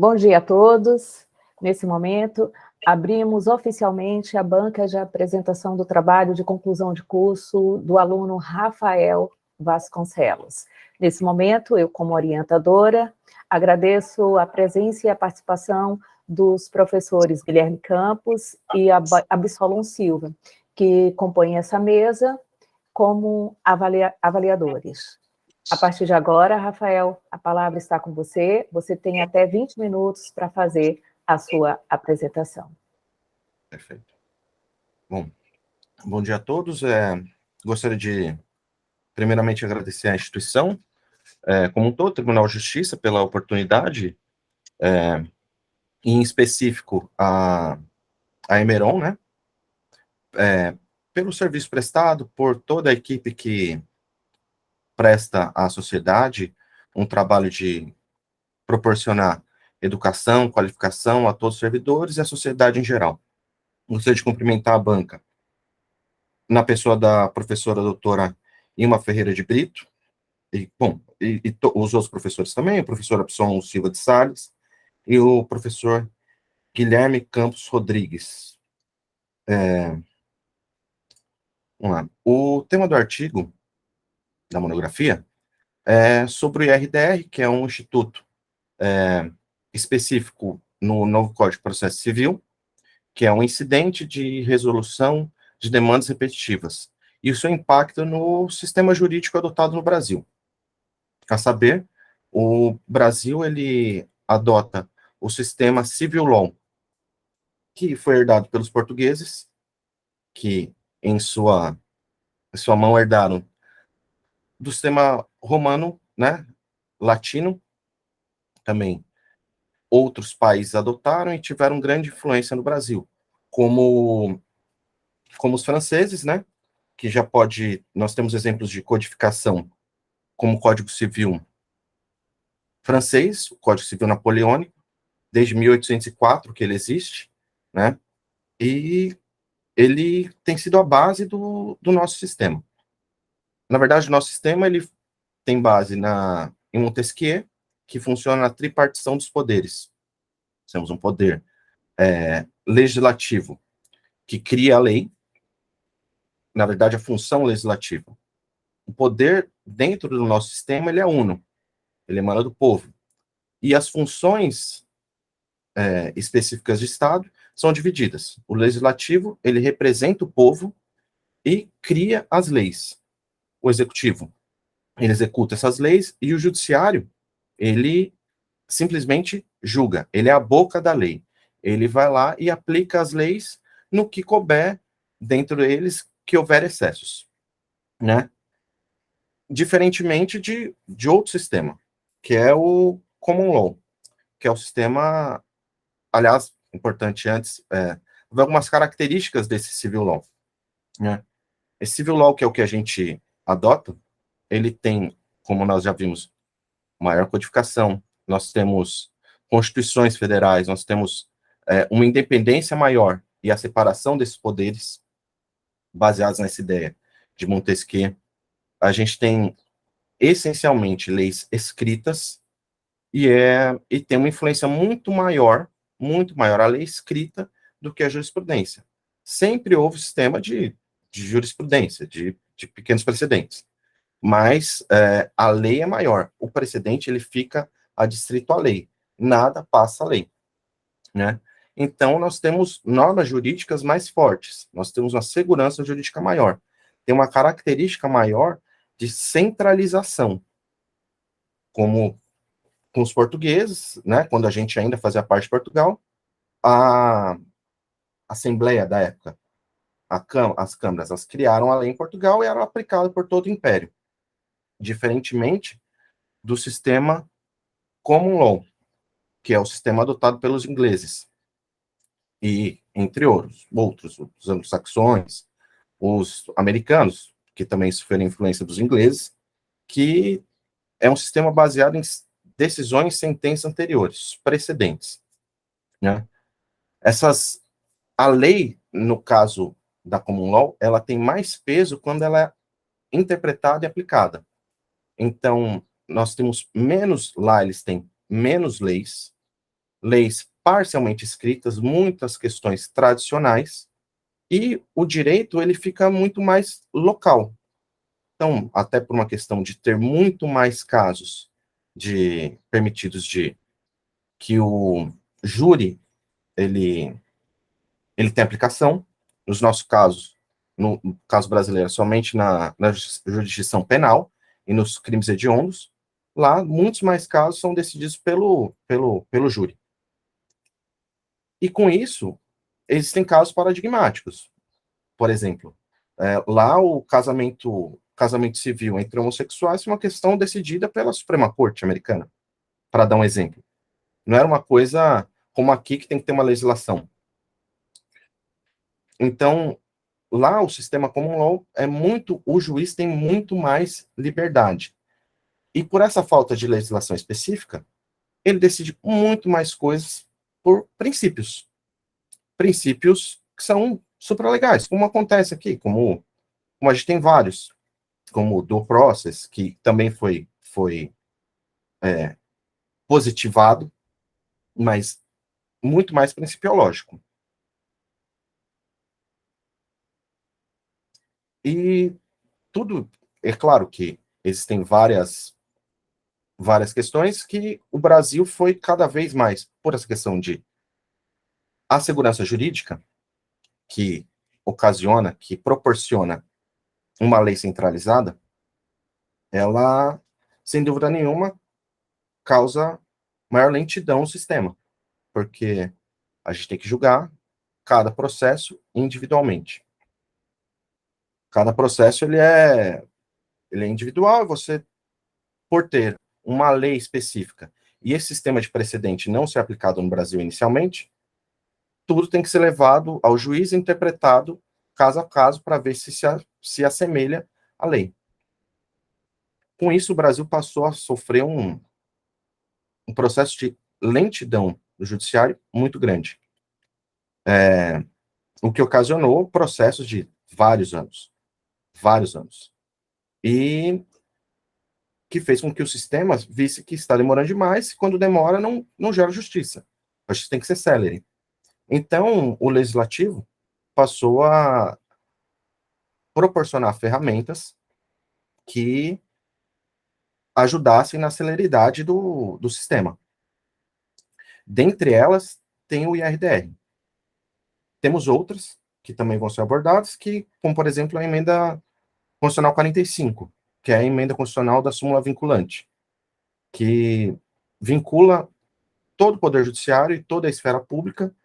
Bom dia a todos. Nesse momento, abrimos oficialmente a banca de apresentação do trabalho de conclusão de curso do aluno Rafael Vasconcelos. Nesse momento, eu, como orientadora, agradeço a presença e a participação dos professores Guilherme Campos e Absolon Silva, que compõem essa mesa como avaliadores. A partir de agora, Rafael, a palavra está com você. Você tem até 20 minutos para fazer a sua apresentação. Perfeito. Bom dia a todos. Gostaria de, primeiramente, agradecer à instituição, como um todo, Tribunal de Justiça, pela oportunidade, em específico a Emeron, né? Pelo serviço prestado, por toda a equipe que presta à sociedade um trabalho de proporcionar educação, qualificação a todos os servidores e à sociedade em geral. Gostaria de cumprimentar a banca, na pessoa da professora doutora Ilma Ferreira de Brito, e os outros professores também, o professor Absolon Silva de Salles e o professor Guilherme Campos Rodrigues. Vamos lá. O tema do artigo, da monografia, é sobre o IRDR, que é um instituto específico no novo Código de Processo Civil, que é um incidente de resolução de demandas repetitivas, e o seu impacto no sistema jurídico adotado no Brasil. A saber, o Brasil, ele adota o sistema Civil Law, que foi herdado pelos portugueses, que em sua mão herdaram do sistema romano, né, latino, também outros países adotaram e tiveram grande influência no Brasil, como os franceses, né, que nós temos exemplos de codificação, como o Código Civil francês, o Código Civil napoleônico, desde 1804 que ele existe, né, e ele tem sido a base do nosso sistema. Na verdade, o nosso sistema ele tem base em Montesquieu, que funciona na tripartição dos poderes. Temos um poder legislativo, que cria a lei, na verdade, a função legislativa. O poder dentro do nosso sistema ele é uno, ele emana do povo. E as funções específicas de Estado são divididas. O legislativo, ele representa o povo e cria as leis. O executivo, ele executa essas leis, e o judiciário, ele simplesmente julga, ele é a boca da lei. Ele vai lá e aplica as leis no que couber dentro deles que houver excessos, né? Diferentemente de outro sistema, que é o Common Law, que é o sistema, aliás, importante antes, algumas características desse Civil Law, né? Esse Civil Law, que é o que a gente adota, ele tem, como nós já vimos, maior codificação, nós temos constituições federais, nós temos uma independência maior e a separação desses poderes, baseados nessa ideia de Montesquieu. A gente tem, essencialmente, leis escritas, e tem uma influência muito maior a lei escrita do que a jurisprudência. Sempre houve sistema de jurisprudência, de pequenos precedentes, mas a lei é maior. O precedente, ele fica adstrito à lei. Nada passa a lei, né? Então, nós temos normas jurídicas mais fortes, nós temos uma segurança jurídica maior, tem uma característica maior de centralização, como com os portugueses, né? Quando a gente ainda fazia parte de Portugal, a Assembleia da época, as câmaras, elas criaram a lei em Portugal e era aplicada por todo o Império, diferentemente do sistema Common Law, que é o sistema adotado pelos ingleses, e entre outros, os anglo-saxões, os americanos, que também sofreram influência dos ingleses, que é um sistema baseado em decisões e sentenças anteriores, precedentes, né? A lei, no caso da Common Law, ela tem mais peso quando ela é interpretada e aplicada. Então, nós temos menos, lá eles têm menos leis, leis parcialmente escritas, muitas questões tradicionais, e o direito ele fica muito mais local. Então, até por uma questão de ter muito mais casos de permitidos de que o júri ele tem aplicação, nos nossos casos, no caso brasileiro, somente na jurisdição penal e nos crimes hediondos. Lá, muitos mais casos são decididos pelo júri. E com isso, existem casos paradigmáticos. Por exemplo, lá o casamento civil entre homossexuais é uma questão decidida pela Suprema Corte americana, para dar um exemplo. Não era uma coisa como aqui que tem que ter uma legislação. Então, lá o sistema common law o juiz tem muito mais liberdade. E por essa falta de legislação específica, ele decide muito mais coisas por princípios. Princípios que são supralegais, como acontece aqui, como a gente tem vários, como o due process, que também foi positivado, mas muito mais principiológico. E tudo, é claro que existem várias questões que o Brasil foi cada vez mais, por essa questão de a segurança jurídica, que ocasiona, que proporciona uma lei centralizada, ela, sem dúvida nenhuma, causa maior lentidão no sistema, porque a gente tem que julgar cada processo individualmente. Cada processo ele é individual, você, por ter uma lei específica e esse sistema de precedente não ser aplicado no Brasil inicialmente, tudo tem que ser levado ao juiz e interpretado caso a caso para ver se assemelha à lei. Com isso, o Brasil passou a sofrer um processo de lentidão no judiciário muito grande, o que ocasionou processos de vários anos, e que fez com que o sistema visse que está demorando demais, e quando demora não gera justiça. A justiça tem que ser célere. Então, o legislativo passou a proporcionar ferramentas que ajudassem na celeridade do sistema. Dentre elas, tem o IRDR. Temos outras que também vão ser abordadas, como, por exemplo, a emenda constitucional 45, que é a emenda constitucional da súmula vinculante, que vincula todo o Poder Judiciário e toda a esfera pública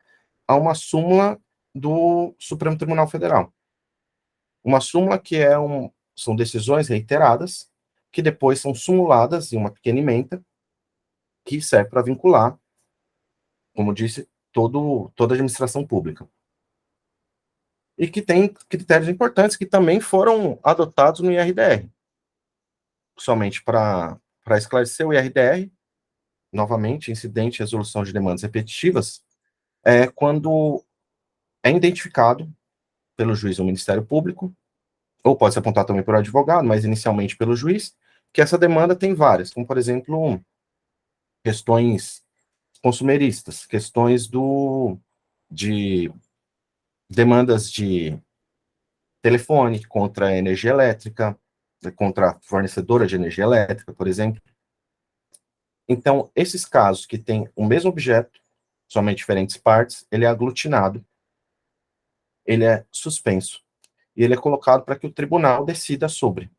a uma súmula do Supremo Tribunal Federal. Uma súmula que são decisões reiteradas, que depois são sumuladas em uma pequena ementa, que serve para vincular, como disse, toda a administração pública. E que tem critérios importantes que também foram adotados no IRDR. Somente para esclarecer o IRDR, novamente, incidente e resolução de demandas repetitivas, é quando é identificado pelo juiz ou Ministério Público, ou pode ser apontado também pelo advogado, mas inicialmente pelo juiz, que essa demanda tem várias, como, por exemplo, questões consumeristas, questões de demandas de telefone contra a energia elétrica, contra a fornecedora de energia elétrica, por exemplo. Então, esses casos que têm o mesmo objeto, somente diferentes partes, ele é aglutinado, ele é suspenso, e ele é colocado para que o tribunal decida sobre.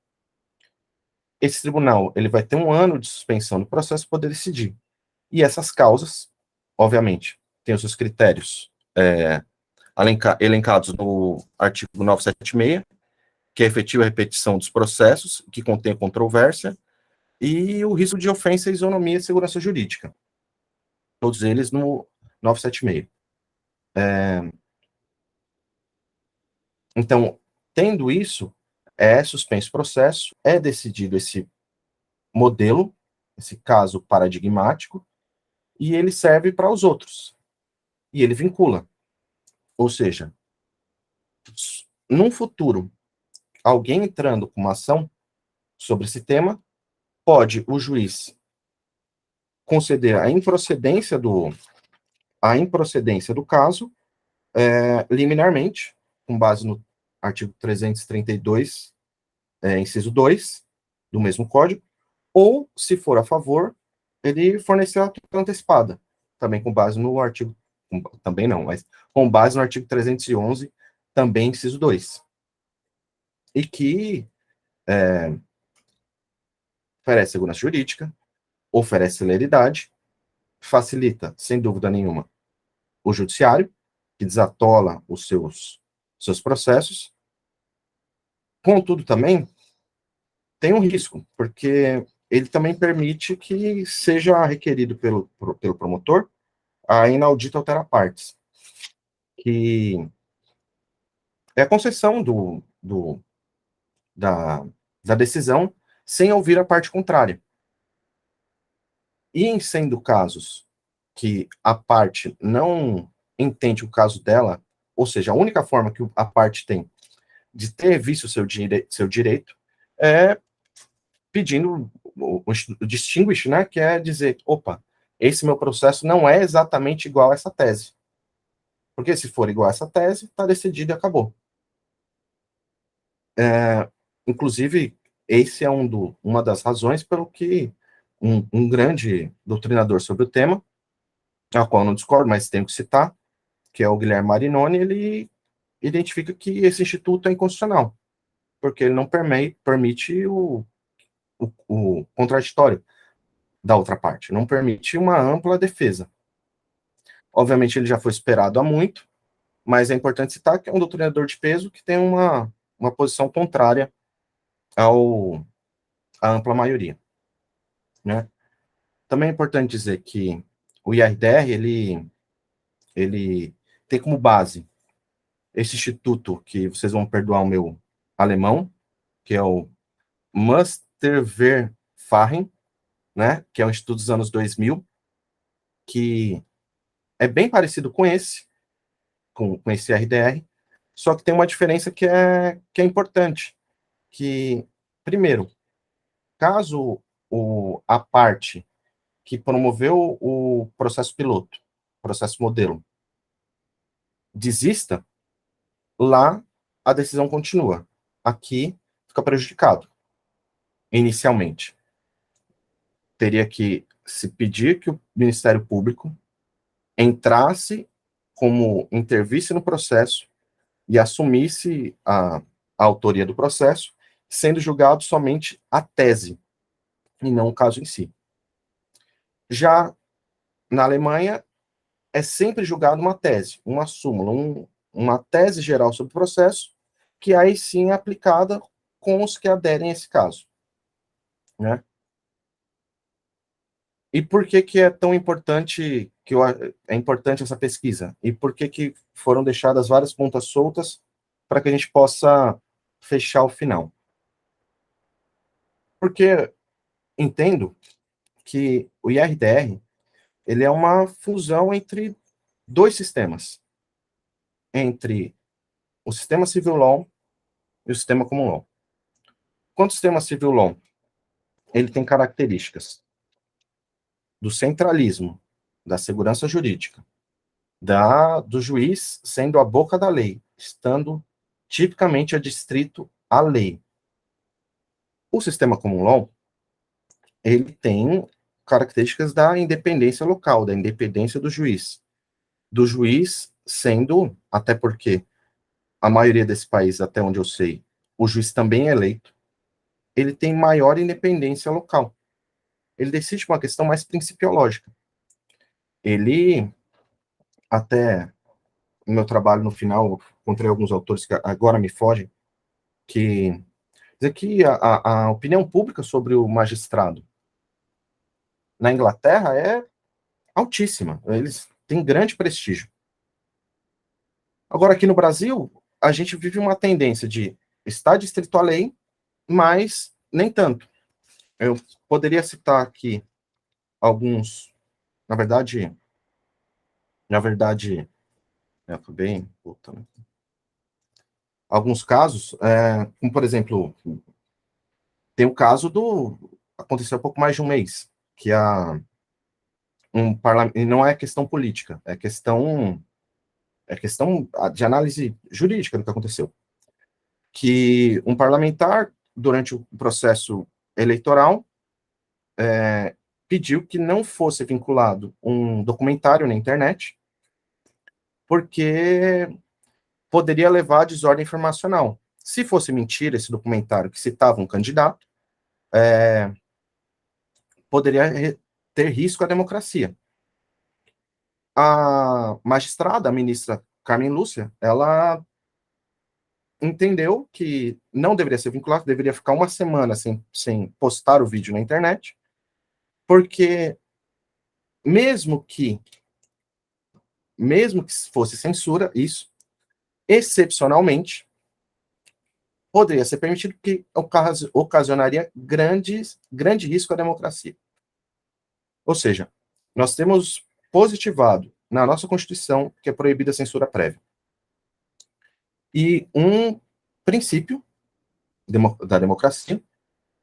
Esse tribunal, ele vai ter 1 ano de suspensão do processo para poder decidir. E essas causas, obviamente, têm os seus critérios elencados no artigo 976, que é a efetiva repetição dos processos, que contém controvérsia, e o risco de ofensa à isonomia e segurança jurídica. Todos eles no 976. Então, tendo isso, é suspenso o processo, é decidido esse modelo, esse caso paradigmático, e ele serve para os outros. E ele vincula. Ou seja, num futuro, alguém entrando com uma ação sobre esse tema, pode o juiz conceder a improcedência a improcedência do caso liminarmente, com base no artigo 332, inciso 2 do mesmo código, ou, se for a favor, ele fornecer a tutela antecipada, também com base no artigo, também não, mas com base no artigo 311, também inciso 2. E que oferece segurança jurídica, oferece celeridade, facilita, sem dúvida nenhuma, o judiciário, que desatola os seus processos. Contudo, também tem um risco, porque ele também permite que seja requerido pelo promotor a inaudita altera partes, que é a concessão da decisão sem ouvir a parte contrária. E em sendo casos que a parte não entende o caso dela, ou seja, a única forma que a parte tem de ter visto seu direito é pedindo o distinguish, né, que é dizer, opa, esse meu processo não é exatamente igual a essa tese. Porque se for igual a essa tese, está decidido e acabou. Inclusive, esse é uma das razões pelo que um grande doutrinador sobre o tema, a qual eu não discordo, mas tenho que citar, que é o Guilherme Marinoni, ele identifica que esse instituto é inconstitucional, porque ele não permite o contraditório da outra parte, não permite uma ampla defesa. Obviamente, ele já foi esperado há muito, mas é importante citar que é um doutrinador de peso que tem uma posição contrária à ampla maioria, né? Também é importante dizer que o IRDR, ele tem como base esse instituto, que vocês vão perdoar o meu alemão, que é o Musterverfahren, né, que é um instituto dos anos 2000, que é bem parecido com com esse RDR, só que tem uma diferença que é importante, que, primeiro, caso a parte que promoveu o processo piloto, processo modelo, desista, lá a decisão continua. Aqui fica prejudicado, inicialmente. Teria que se pedir que o Ministério Público entrasse como intervisse no processo e assumisse a autoria do processo, sendo julgado somente a tese, e não o caso em si. Já na Alemanha, é sempre julgado uma tese, uma súmula, uma tese geral sobre o processo, que aí sim é aplicada com os que aderem a esse caso, né? E por que é tão importante é importante essa pesquisa? E por que foram deixadas várias pontas soltas para que a gente possa fechar o final? Porque entendo que o IRDR ele é uma fusão entre dois sistemas, entre o sistema civil law e o sistema common law. Quanto o sistema civil law, ele tem características do centralismo, da segurança jurídica, do juiz sendo a boca da lei, estando tipicamente adstrito à lei. O sistema common law, ele tem características da independência local, da independência do juiz sendo, até porque a maioria desse país, até onde eu sei, o juiz também é eleito, ele tem maior independência local. Ele decide uma questão mais principiológica. Ele, até no meu trabalho no final, encontrei alguns autores que agora me fogem, que dizer que a opinião pública sobre o magistrado na Inglaterra é altíssima. Eles têm grande prestígio. Agora, aqui no Brasil, a gente vive uma tendência de estar distrito à lei, mas nem tanto. Eu poderia citar aqui alguns, na verdade, eu acabei voltando. Alguns casos, como por exemplo, tem o caso aconteceu há pouco mais de um mês, que e não é questão política, é questão de análise jurídica do que aconteceu. Que um parlamentar, durante o processo eleitoral, pediu que não fosse vinculado um documentário na internet, porque poderia levar a desordem informacional. Se fosse mentira esse documentário que citava um candidato, poderia ter risco à democracia. A magistrada, a ministra Carmen Lúcia, ela entendeu que não deveria ser vinculado, deveria ficar uma semana sem postar o vídeo na internet, porque mesmo que fosse censura, isso, excepcionalmente, poderia ser permitido, porque ocasionaria grande risco à democracia. Ou seja, nós temos positivado na nossa Constituição que é proibida a censura prévia. E um princípio da democracia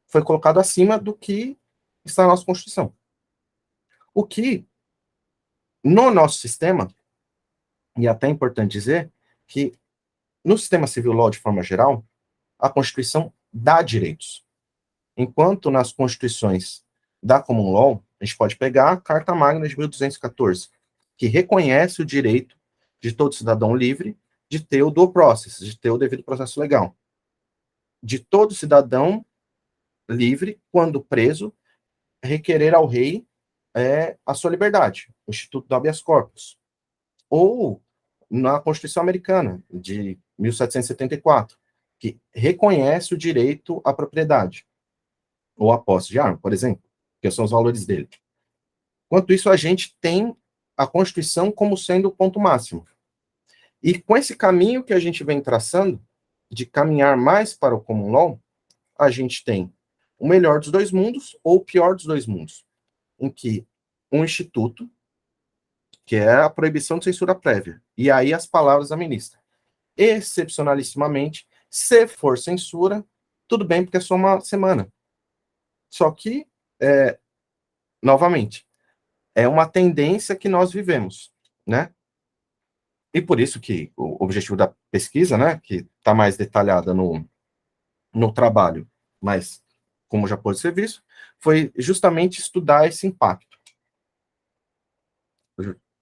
foi colocado acima do que está na nossa Constituição. O que, no nosso sistema, e até é importante dizer, que no sistema civil law, de forma geral, a Constituição dá direitos. Enquanto nas constituições da Common Law, a gente pode pegar a Carta Magna de 1214, que reconhece o direito de todo cidadão livre de ter o due process, de ter o devido processo legal. De todo cidadão livre, quando preso, requerer ao rei a sua liberdade, o Instituto do Habeas Corpus. Ou na Constituição Americana, de 1774, que reconhece o direito à propriedade, ou à posse de arma, por exemplo, que são os valores dele. Enquanto isso, a gente tem a Constituição como sendo o ponto máximo. E com esse caminho que a gente vem traçando, de caminhar mais para o common law, a gente tem o melhor dos dois mundos ou o pior dos dois mundos, em que um instituto, que é a proibição de censura prévia, e aí as palavras da ministra, excepcionalissimamente, se for censura, tudo bem, porque é só uma semana. Só que, novamente, é uma tendência que nós vivemos, né? E por isso que o objetivo da pesquisa, né, que está mais detalhada no trabalho, mas como já pode ser visto, foi justamente estudar esse impacto.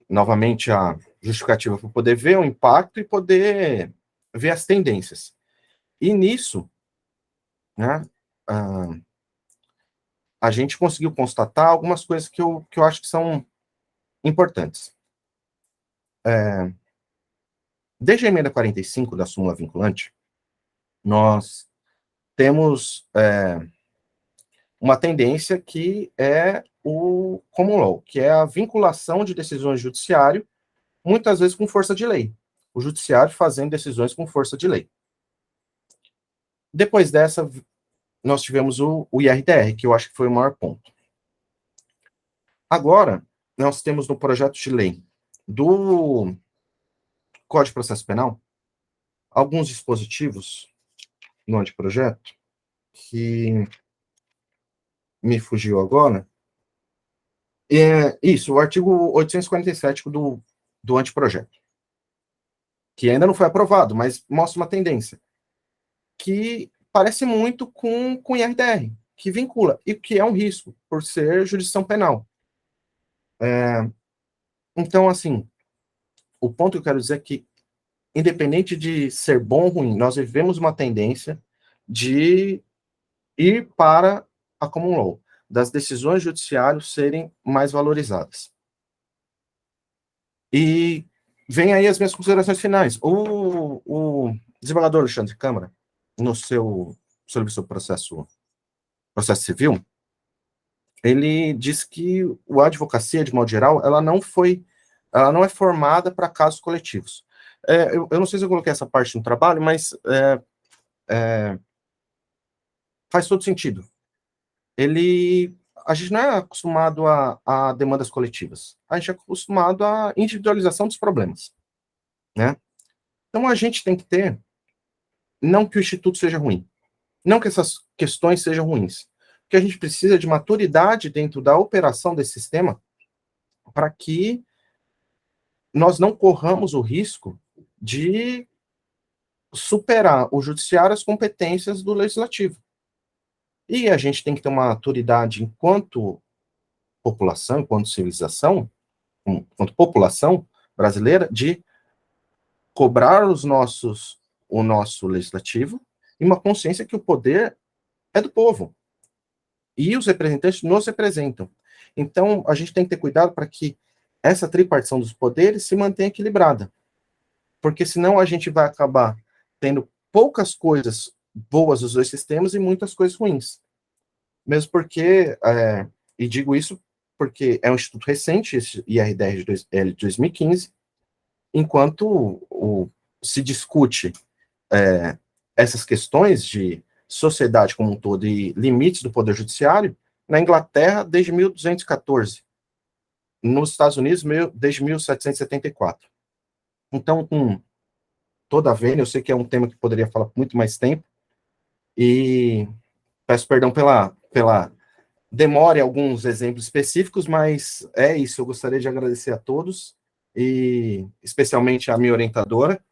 Novamente, a justificativa para poder ver o impacto e poder ver as tendências. E nisso, né, a gente conseguiu constatar algumas coisas que eu acho que são importantes. Desde a emenda 45 da súmula vinculante, nós temos uma tendência que é o common law, que é a vinculação de decisões do judiciário, muitas vezes com força de lei. O judiciário fazendo decisões com força de lei. Depois dessa, nós tivemos o IRDR, que eu acho que foi o maior ponto. Agora, nós temos no projeto de lei do Código de Processo Penal alguns dispositivos no anteprojeto que me fugiu agora. Isso, o artigo 847 do anteprojeto, que ainda não foi aprovado, mas mostra uma tendência, que parece muito com o IRDR, que vincula, e que é um risco, por ser jurisdição penal. Então, assim, o ponto que eu quero dizer é que, independente de ser bom ou ruim, nós vivemos uma tendência de ir para a common law, das decisões judiciárias serem mais valorizadas. E vem aí as minhas considerações finais. O desembargador Alexandre Câmara, sobre o seu processo civil, ele diz que a advocacia, de modo geral, ela não é formada para casos coletivos. Eu não sei se eu coloquei essa parte no trabalho, mas faz todo sentido. A gente não é acostumado a demandas coletivas. A gente é acostumado à individualização dos problemas, né? Então, a gente tem que ter, não que o Instituto seja ruim, não que essas questões sejam ruins, porque a gente precisa de maturidade dentro da operação desse sistema para que nós não corramos o risco de superar o judiciário as competências do legislativo. E a gente tem que ter uma autoridade enquanto população, enquanto civilização, enquanto população brasileira, de cobrar o nosso legislativo e uma consciência que o poder é do povo. E os representantes nos representam. Então, a gente tem que ter cuidado para que essa tripartição dos poderes se mantenha equilibrada. Porque senão a gente vai acabar tendo poucas coisas boas dos dois sistemas e muitas coisas ruins. Mesmo porque, e digo isso porque é um instituto recente, esse IRDR de 2015, enquanto se discute essas questões de sociedade como um todo e limites do poder judiciário, na Inglaterra desde 1214, nos Estados Unidos desde 1774. Então, com toda a vênia, eu sei que é um tema que poderia falar por muito mais tempo, e peço perdão pela demora em alguns exemplos específicos, mas é isso, eu gostaria de agradecer a todos, e especialmente a minha orientadora,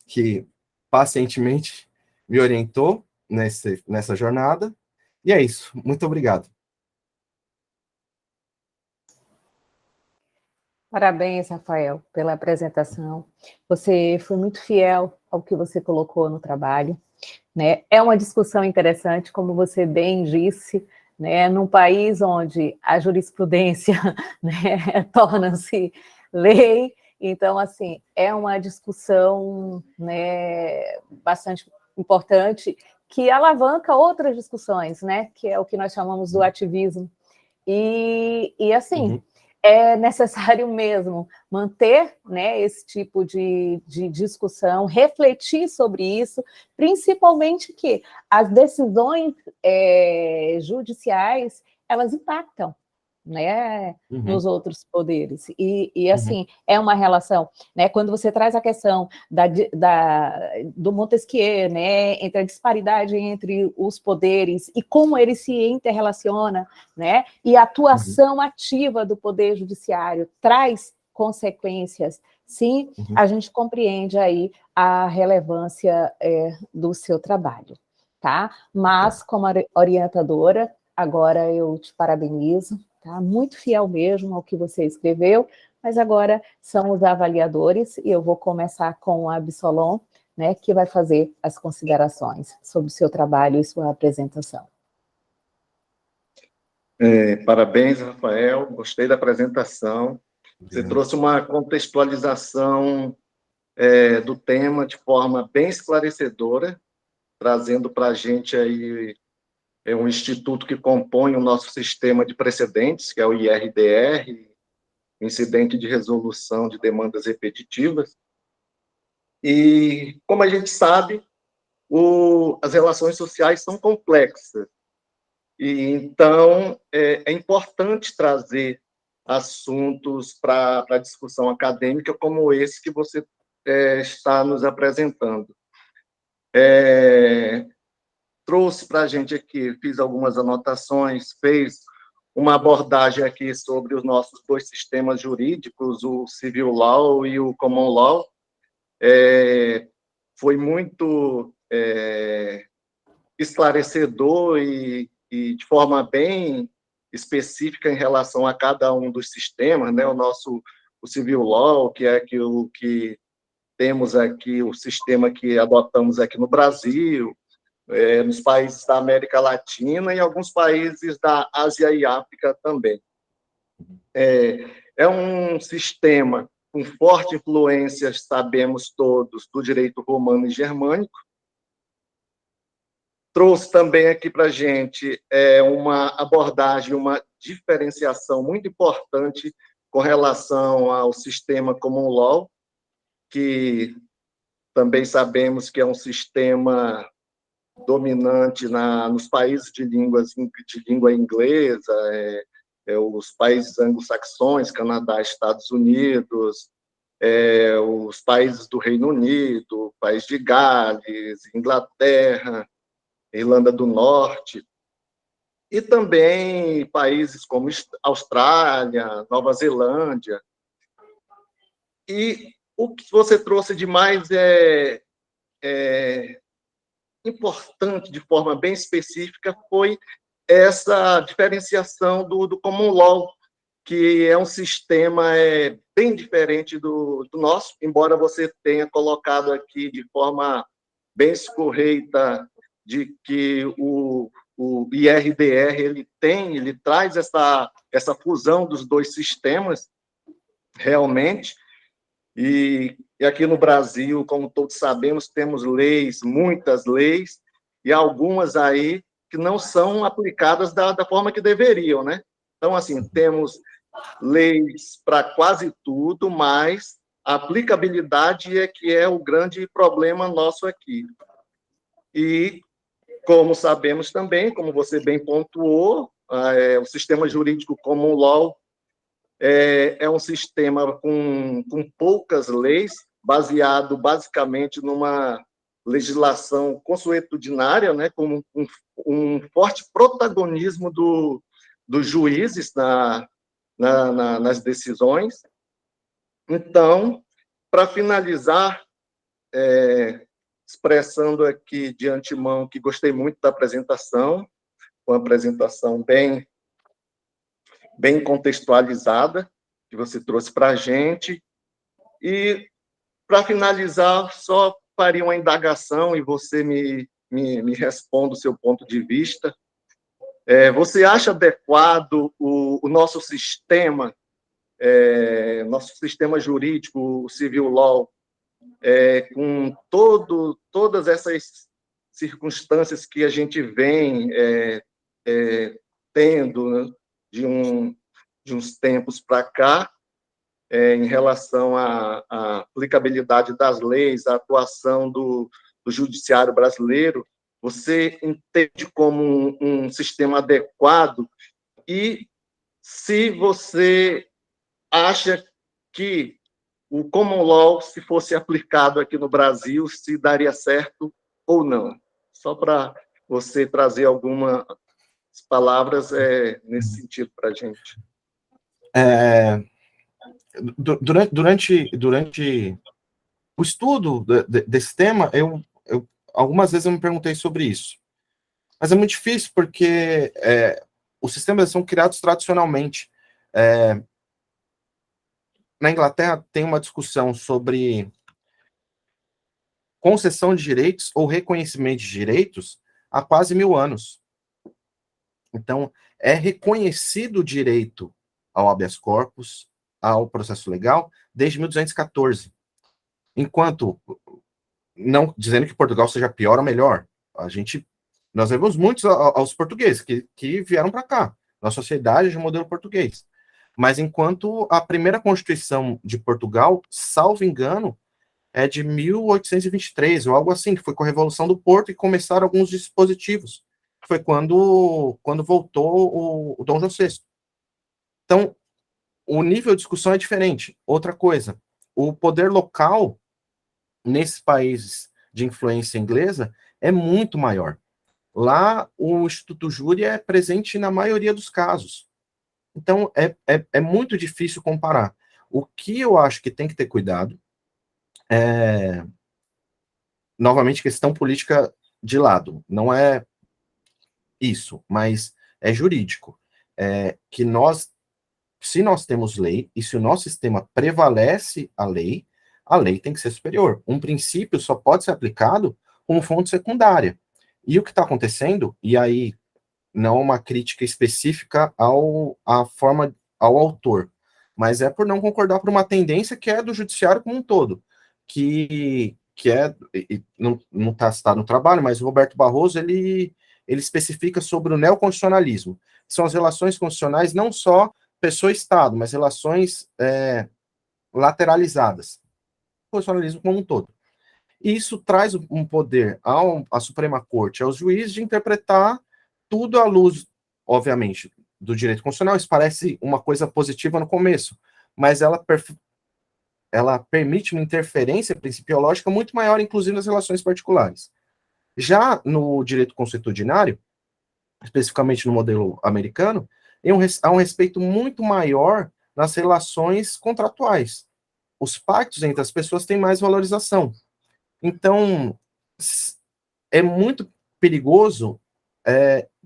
que pacientemente me orientou nessa jornada, e é isso, muito obrigado. Parabéns, Rafael, pela apresentação. Você foi muito fiel ao que você colocou no trabalho, né? É uma discussão interessante, como você bem disse, né? Num país onde a jurisprudência, né, torna-se lei, então, assim, é uma discussão, né, bastante importante, que alavanca outras discussões, né? Que é o que nós chamamos do ativismo. E assim, é necessário mesmo manter, né, esse tipo de discussão, refletir sobre isso, principalmente que as decisões judiciais, elas impactam, né, nos outros poderes. E assim, é uma relação, né, quando você traz a questão do Montesquieu, né, entre a disparidade entre os poderes e como ele se interrelaciona, né, e a atuação ativa do poder judiciário traz consequências, sim, a gente compreende aí a relevância do seu trabalho, tá? Mas, como orientadora, agora eu te parabenizo, tá? Muito fiel mesmo ao que você escreveu, mas agora são os avaliadores, e eu vou começar com a Absolom, né, que vai fazer as considerações sobre o seu trabalho e sua apresentação. Parabéns, Rafael, gostei da apresentação. Você trouxe uma contextualização do tema de forma bem esclarecedora, trazendo para a gente aí um instituto que compõe o nosso sistema de precedentes, que é o IRDR, Incidente de Resolução de Demandas Repetitivas. E, como a gente sabe, as relações sociais são complexas. E, então, é importante trazer assuntos para a discussão acadêmica como esse que você está nos apresentando. Trouxe para a gente aqui, fiz algumas anotações, fez uma abordagem aqui sobre os nossos dois sistemas jurídicos, o Civil Law e o Common Law. Foi muito esclarecedor e de forma bem específica em relação a cada um dos sistemas, né? O Civil Law, que é aquilo que temos aqui, o sistema que adotamos aqui no Brasil, nos países da América Latina e alguns países da Ásia e África também. É um sistema com forte influência, sabemos todos, do direito romano e germânico. Trouxe também aqui para a gente uma abordagem, uma diferenciação muito importante com relação ao sistema Common Law, que também sabemos que é um sistema dominante nos países de língua inglesa, os países anglo-saxões, Canadá, Estados Unidos, os países do Reino Unido, País de Gales, Inglaterra, Irlanda do Norte. e também países como Austrália, Nova Zelândia. E o que você trouxe de mais é importante, de forma bem específica, foi essa diferenciação do Common Law, que é um sistema bem diferente do nosso, embora você tenha colocado aqui de forma bem escorreita de que o IRDR ele traz essa fusão dos dois sistemas, realmente, e aqui no Brasil, como todos sabemos, temos leis, muitas leis, e algumas aí que não são aplicadas da forma que deveriam, né? Então, assim, temos leis para quase tudo, mas a aplicabilidade é que é o grande problema nosso aqui. E, como sabemos também, como você bem pontuou, o sistema jurídico common law é um sistema com poucas leis, baseado basicamente numa legislação consuetudinária, né, com um forte protagonismo dos juízes nas decisões. Então, para finalizar, expressando aqui de antemão que gostei muito da apresentação, uma apresentação bem contextualizada, que você trouxe para a gente. E, para finalizar, só faria uma indagação e você me responda o seu ponto de vista. Você acha adequado o nosso sistema jurídico, o civil law, com todas essas circunstâncias que a gente vem tendo, né, de uns tempos para cá, em relação à aplicabilidade das leis, à atuação do judiciário brasileiro, você entende como um sistema adequado? E se você acha que o common law, se fosse aplicado aqui no Brasil, se daria certo ou não? Só para você trazer algumas palavras nesse sentido para a gente. Durante o estudo desse tema, algumas vezes eu me perguntei sobre isso. Mas é muito difícil, porque os sistemas são criados tradicionalmente. Na Inglaterra, tem uma discussão sobre concessão de direitos ou reconhecimento de direitos há quase 1000 anos. Então, é reconhecido o direito ao habeas corpus, ao processo legal, desde 1214. Enquanto, não dizendo que Portugal seja pior ou melhor, nós devemos muitos aos portugueses que vieram para cá, na sociedade de modelo português. Mas enquanto a primeira Constituição de Portugal, salvo engano, é de 1823, ou algo assim, que foi com a Revolução do Porto e começaram alguns dispositivos. Foi quando voltou o Dom João VI. Então, o nível de discussão é diferente. Outra coisa, o poder local nesses países de influência inglesa é muito maior. Lá, o Instituto Júri é presente na maioria dos casos. Então, é muito difícil comparar. O que eu acho que tem que ter cuidado novamente, questão política de lado. Não é isso, mas é jurídico. Que se nós temos lei, e se o nosso sistema prevalece a lei tem que ser superior. Um princípio só pode ser aplicado como fonte secundária. E o que está acontecendo, e aí não uma crítica específica ao autor, mas é por não concordar por uma tendência que é do judiciário como um todo, que não está citado no trabalho, mas o Roberto Barroso, ele especifica sobre o neoconstitucionalismo. São as relações constitucionais, não só pessoa-estado, mas relações lateralizadas. O constitucionalismo como um todo. E isso traz um poder à Suprema Corte, aos juízes, de interpretar tudo à luz, obviamente, do direito constitucional. Isso parece uma coisa positiva no começo, mas ela permite uma interferência principiológica muito maior, inclusive nas relações particulares. Já no direito consuetudinário, especificamente no modelo americano, há um respeito muito maior nas relações contratuais. Os pactos entre as pessoas têm mais valorização. Então, é muito perigoso,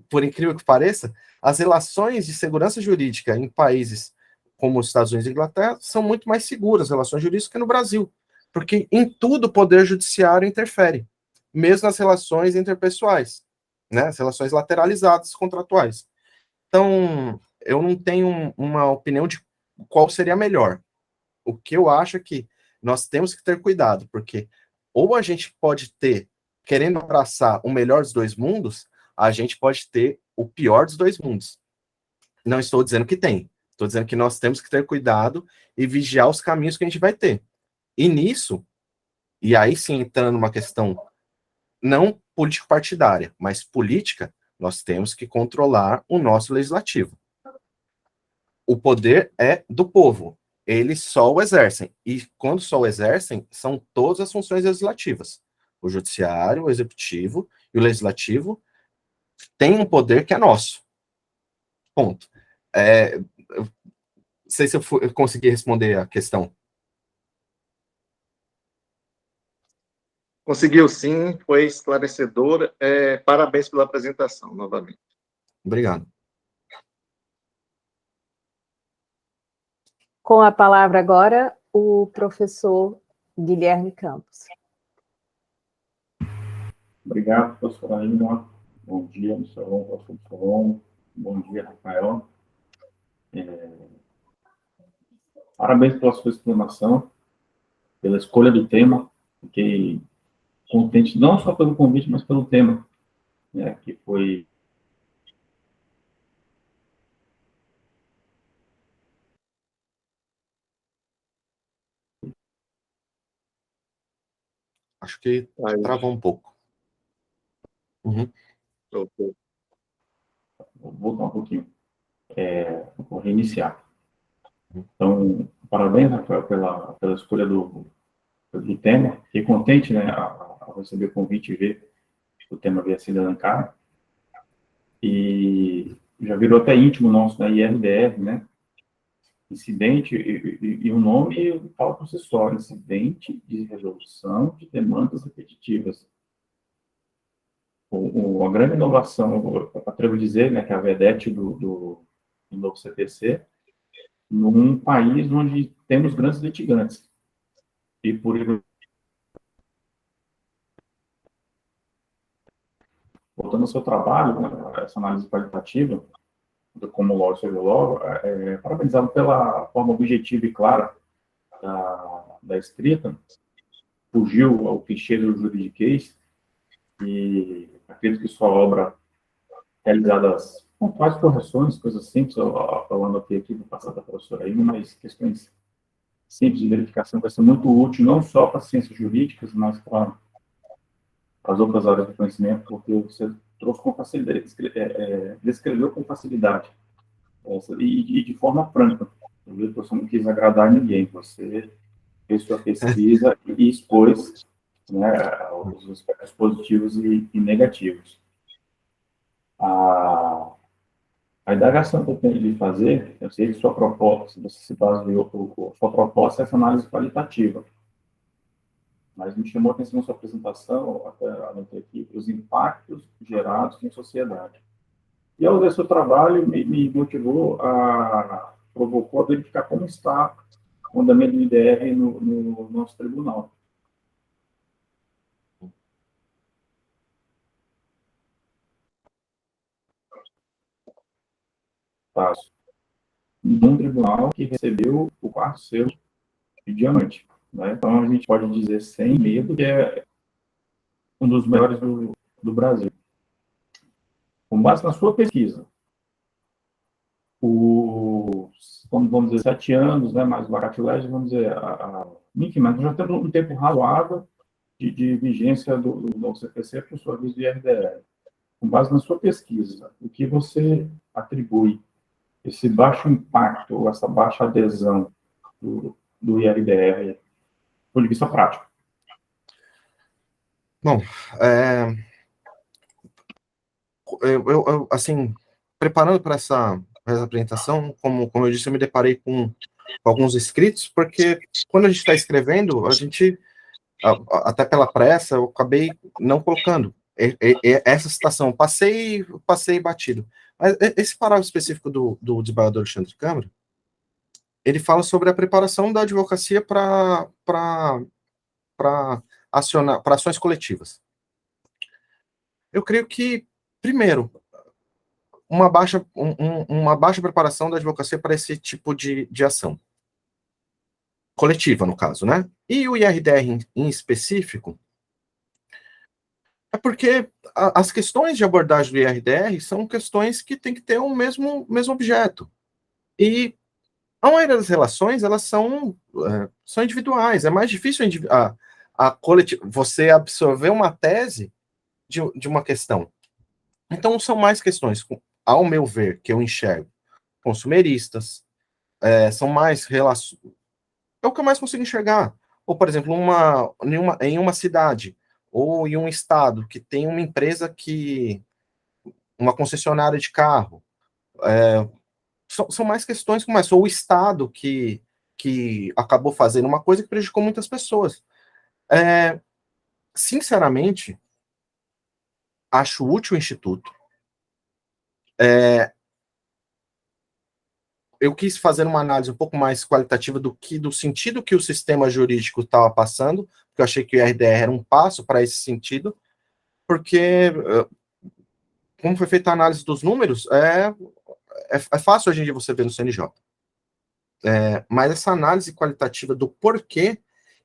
por incrível que pareça, as relações de segurança jurídica em países como os Estados Unidos e Inglaterra são muito mais seguras, relações jurídicas, que no Brasil, porque em tudo o poder judiciário interfere, mesmo nas relações interpessoais, né, as relações lateralizadas contratuais. Então, eu não tenho uma opinião de qual seria melhor. O que eu acho é que nós temos que ter cuidado, porque ou a gente pode ter, querendo abraçar o melhor dos dois mundos, a gente pode ter o pior dos dois mundos. Não estou dizendo que tem, estou dizendo que nós temos que ter cuidado e vigiar os caminhos que a gente vai ter. E nisso, e aí sim entrando numa questão não político-partidária, mas política, nós temos que controlar o nosso legislativo. O poder é do povo, eles só o exercem. E quando só o exercem, são todas as funções legislativas. O judiciário, o executivo e o legislativo têm um poder que é nosso. Ponto. Não sei se eu consegui responder a questão. Conseguiu sim, foi esclarecedor. Parabéns pela apresentação, novamente. Obrigado. Com a palavra agora, o professor Guilherme Campos. Obrigado, professora Aina. Bom dia, professor Solon. Bom dia, Rafael. Parabéns pela sua explanação, pela escolha do tema. Fiquei contente não só pelo convite, mas pelo tema, né, que foi... Acho que travou um pouco. Uhum. Vou voltar um pouquinho. Vou reiniciar. Então, parabéns, Rafael, pela escolha do tema. Fiquei contente, né, ao receber o convite e ver que o tema havia sido elencado. E já virou até íntimo nosso da IRDR, né? Incidente, e o nome fala por si só, incidente de resolução de demandas repetitivas. A grande inovação, eu atrevo a dizer, né, que é a vedete do novo CPC, num país onde temos grandes litigantes. E por voltando ao seu trabalho, né, essa análise qualitativa, do Common Law e Civil Law, parabenizado pela forma objetiva e clara da escrita, fugiu ao clichê do juridiquês, e acredito que sua obra, realizadas com quais correções, coisas simples, falando aqui vou passar da professora aí, mas questões simples de verificação vai ser muito útil, não só para ciências jurídicas, mas para as outras áreas do conhecimento, porque você trouxe com facilidade, descreveu com facilidade, e de forma franca. Eu vi que você não quis agradar ninguém, você fez sua pesquisa e expôs, né, os aspectos positivos e negativos. A indagação que eu tenho de fazer, eu sei que sua proposta, você se baseou, sua proposta é essa análise qualitativa, mas me chamou a atenção na sua apresentação, até anotei aqui, os impactos gerados em sociedade. E ao ver seu trabalho, me motivou provocou a verificar como está o andamento do IDR no nosso tribunal. Passo. Num tribunal que recebeu o quarto selo de diamante, né? Então, a gente pode dizer sem medo que é um dos melhores do Brasil. Com base na sua pesquisa, vamos dizer, 7 anos, né, mais o backlog, vamos dizer, enfim, mas já temos um tempo razoável de vigência do novo CPC, por sua vez, do IRDR. Com base na sua pesquisa, o que você atribui esse baixo impacto, ou essa baixa adesão do IRDR, do ponto de vista prático? Bom, assim, preparando para essa apresentação, como eu disse, eu me deparei com alguns escritos, porque quando a gente está escrevendo, a gente, até pela pressa, eu acabei não colocando essa citação, passei batido. Mas esse parágrafo específico do desembargador Alexandre Câmara, ele fala sobre a preparação da advocacia para acionar, para ações coletivas. Eu creio que, primeiro, uma baixa preparação da advocacia para esse tipo de ação. Coletiva, no caso, né? E o IRDR em específico, é porque as questões de abordagem do IRDR são questões que têm que ter o mesmo objeto. E a maioria das relações, elas são individuais. É mais difícil você absorver uma tese de uma questão. Então, são mais questões, ao meu ver, que eu enxergo, consumeristas, são mais relações. É o que eu mais consigo enxergar. Ou, por exemplo, em uma cidade, ou em um estado, que tem uma empresa uma concessionária de carro. São mais questões como essa. Ou o estado que acabou fazendo uma coisa que prejudicou muitas pessoas. Sinceramente, acho útil o Instituto. Eu quis fazer uma análise um pouco mais qualitativa do sentido que o sistema jurídico estava passando, porque eu achei que o IRDR era um passo para esse sentido, porque, como foi feita a análise dos números, é fácil hoje em dia você ver no CNJ. Mas essa análise qualitativa do porquê,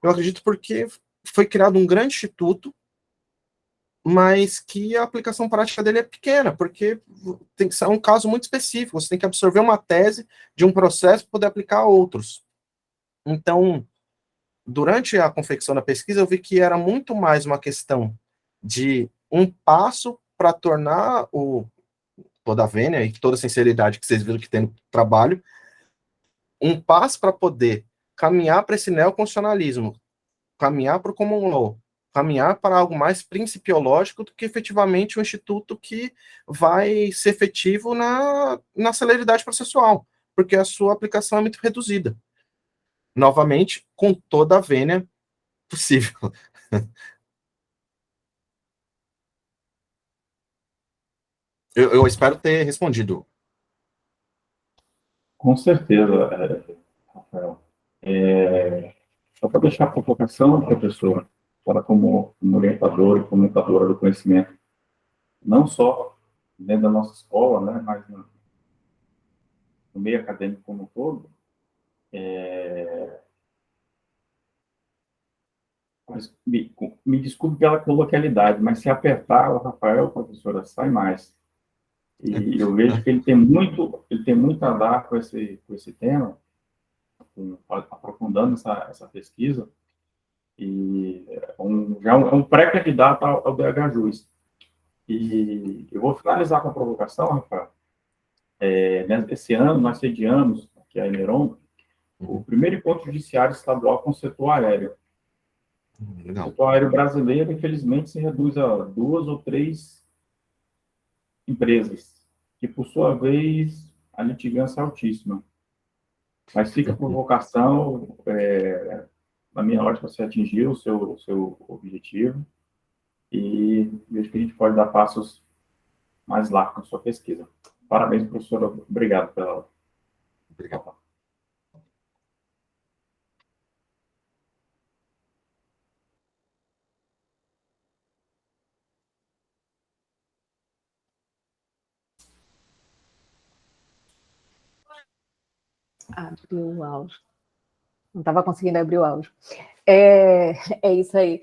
eu acredito porque foi criado um grande instituto, mas que a aplicação prática dele é pequena, porque tem que ser um caso muito específico, você tem que absorver uma tese de um processo para poder aplicar a outros. Então, durante a confecção da pesquisa, eu vi que era muito mais uma questão de um passo para tornar toda a vênia e toda a sinceridade que vocês viram que tem no trabalho, um passo para poder caminhar para esse neoconstitucionalismo, caminhar para o common law, caminhar para algo mais principiológico do que efetivamente um instituto que vai ser efetivo na celeridade processual, porque a sua aplicação é muito reduzida. Novamente, com toda a vênia possível. Eu espero ter respondido. Com certeza, Rafael. Só para deixar a provocação, professor, para como orientador e comentadora do conhecimento, não só dentro da nossa escola, né, mas no meio acadêmico como um todo, me desculpe pela coloquialidade, mas se apertar o Rafael, professora, sai mais. E eu vejo que ele tem muito a dar com esse tema, aprofundando essa pesquisa, e já é um pré-candidato ao DH-Juiz. E eu vou finalizar com a provocação, Rafael. Esse ano, nós sediamos, aqui a Emeron, o primeiro encontro judiciário estadual com o setor aéreo. Legal. O setor aéreo brasileiro, infelizmente, se reduz a 2 ou 3 empresas, que, por sua vez, a litigância é altíssima. Mas fica a provocação, na minha ótica, você atingiu o seu objetivo, e vejo que a gente pode dar passos mais largos na sua pesquisa. Parabéns, professora. Obrigado pela aula. Obrigado. Abriu o áudio. Não estava conseguindo abrir o áudio. É isso aí.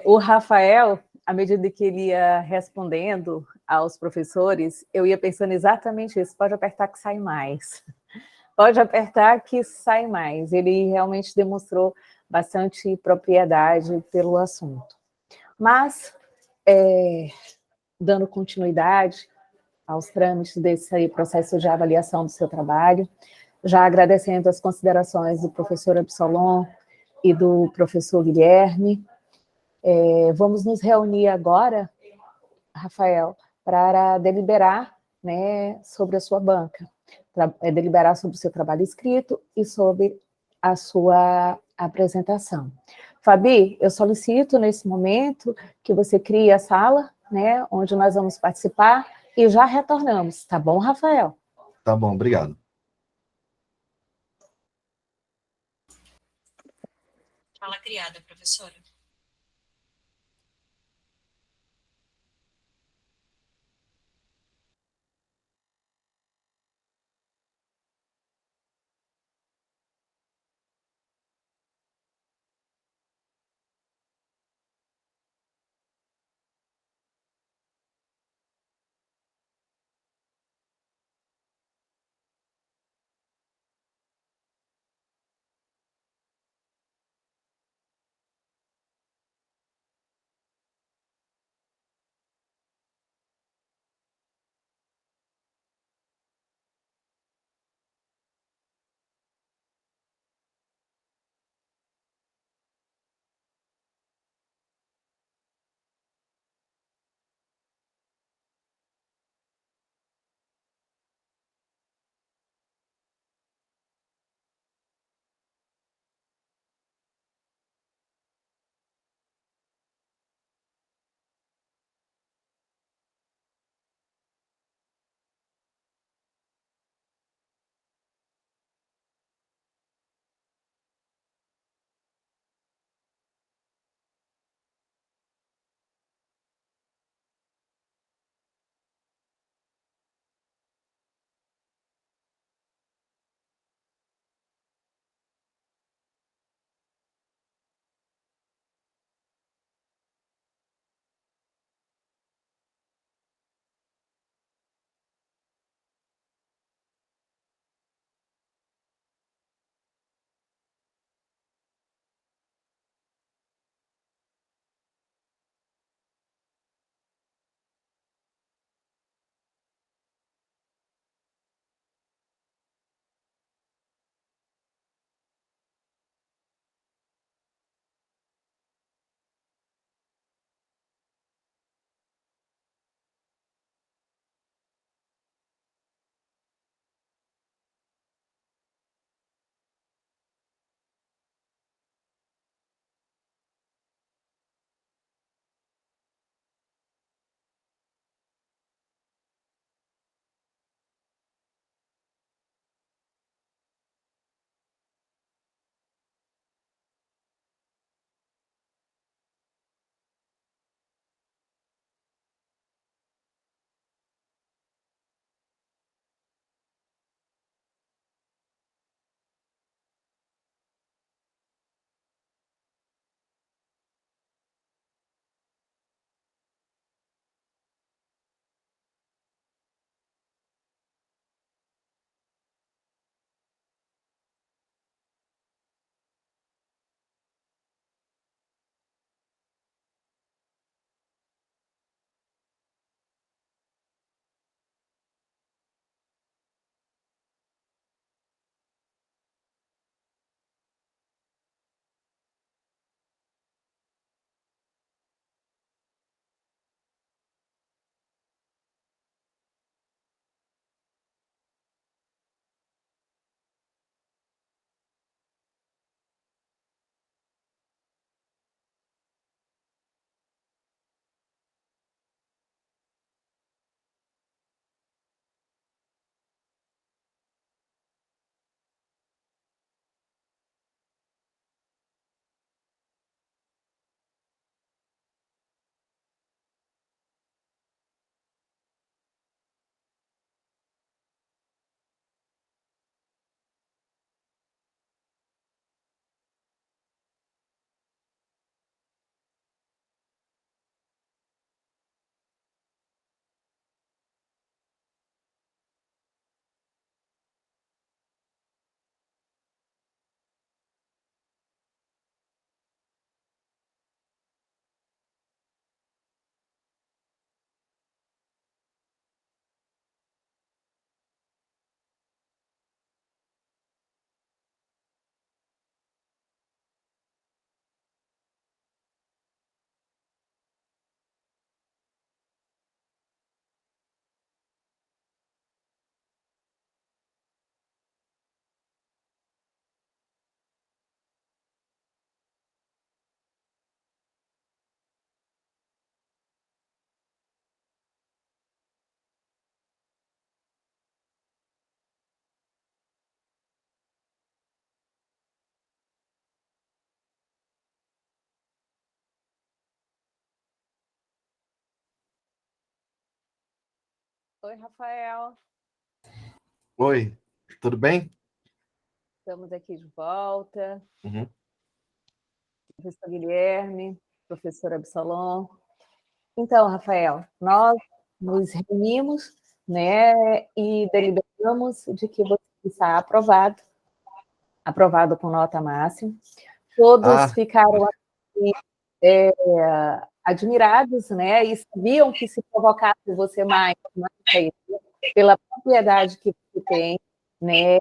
O Rafael, à medida que ele ia respondendo aos professores, eu ia pensando exatamente isso. Pode apertar que sai mais. Pode apertar que sai mais. Ele realmente demonstrou bastante propriedade pelo assunto. Mas, dando continuidade aos trâmites desse aí, processo de avaliação do seu trabalho, já agradecendo as considerações do professor Absolon e do professor Guilherme, vamos nos reunir agora Rafael, para deliberar, né, sobre a sua banca, deliberar sobre o seu trabalho escrito e sobre a sua apresentação. Fabi, eu solicito nesse momento que você crie a sala, né, onde nós vamos participar e já retornamos, tá bom, Rafael? Tá bom, obrigado. Fala criada, professora. Oi, Rafael. Oi, tudo bem? Estamos aqui de volta. Uhum. Professor Guilherme, professor Absalom. Então, Rafael, nós nos reunimos, né, e deliberamos de que você está aprovado com nota máxima. Todos ficaram aqui, admirados, né, e sabiam que se provocasse você mais pela propriedade que você tem, né,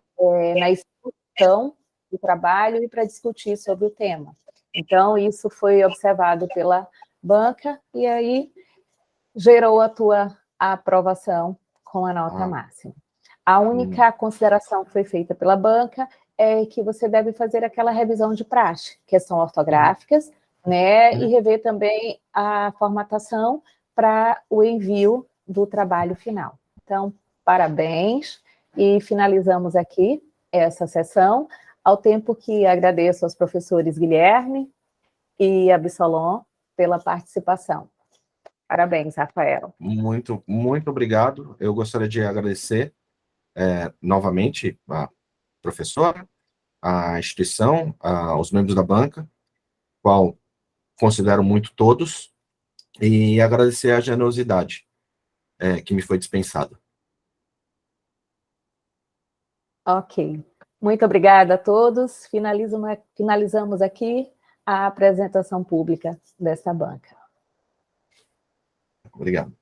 na exposição do trabalho e para discutir sobre o tema. Então, isso foi observado pela banca e aí gerou a tua aprovação com a nota máxima. A única consideração que foi feita pela banca é que você deve fazer aquela revisão de praxe, questões ortográficas, né, e rever também a formatação para o envio do trabalho final. Então, parabéns, e finalizamos aqui essa sessão, ao tempo que agradeço aos professores Guilherme e Absalom pela participação. Parabéns, Rafael. Muito, muito obrigado. Eu gostaria de agradecer novamente a professora, a instituição, os membros da banca, qual considero muito todos, e agradecer a generosidade que me foi dispensada. Ok. Muito obrigada a todos. Finalizamos aqui a apresentação pública desta banca. Obrigado.